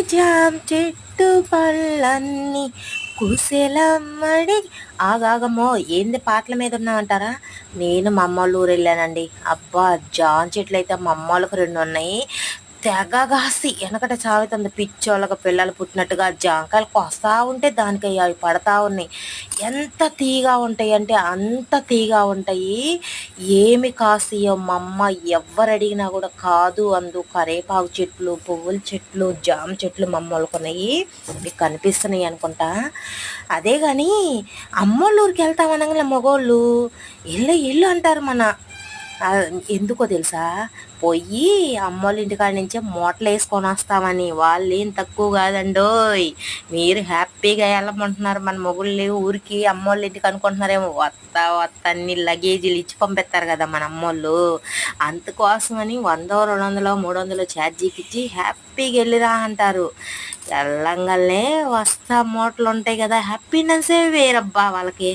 Jam చెట్టు పళ్ళన్నీ కుశలమ్మడి. ఆగాగమ్మో, ఏంది పాటల మీద ఉన్నామంటారా? నేను మా అమ్మోళ్ళ ఊరు వెళ్ళానండి. అబ్బా, జామ చెట్లు అయితే మా అమ్మోళ్ళకి 2 ఉన్నాయి. తెగ కాసి వెనకట చావుతుంది పిచ్చోళ్ళకి పిల్లలు పుట్టినట్టుగా జాంకాయలు కొస్తా ఉంటే దానికి అవి పడతా ఉన్నాయి. ఎంత తీగా ఉంటాయి అంటే అంత తీగా ఉంటాయి. ఏమి కాసియో మా అమ్మ ఎవరు అడిగినా కూడా కాదు అందు. కరేపాకు చెట్లు, పువ్వుల చెట్లు, జామ చెట్లు మా అమ్మోళ్ళకి ఉన్నాయి. మీకు కనిపిస్తున్నాయి అనుకుంటా. అదే కానీ అమ్మోళ్ళ ఊరికి వెళ్తాం అనగానే మగోళ్ళు ఇల్లు ఇల్లు అంటారు. ఎందుకో తెలుసా? పోయి అమ్మోళ్ళ ఇంటికాడ నుంచే మూటలు వేసుకొని వస్తామని. వాళ్ళేం తక్కువ కాదండోయ్. మీరు హ్యాపీగా వెళ్ళమంటున్నారు మన మొగుళ్ళు ఊరికి అమ్మోళ్ళ ఇంటికి అనుకుంటున్నారేమో. వత్త వత్త అన్ని లగేజీలు ఇచ్చి పంపిస్తారు కదా మన అమ్మోళ్ళు. అందుకోసమని 100, 200, 300 ఛార్జీకి ఇచ్చి హ్యాపీగా వెళ్ళిరా అంటారు. వెళ్ళంగానే వస్తా మూటలు ఉంటాయి కదా, హ్యాపీనెస్సే వేరబ్బా వాళ్ళకి.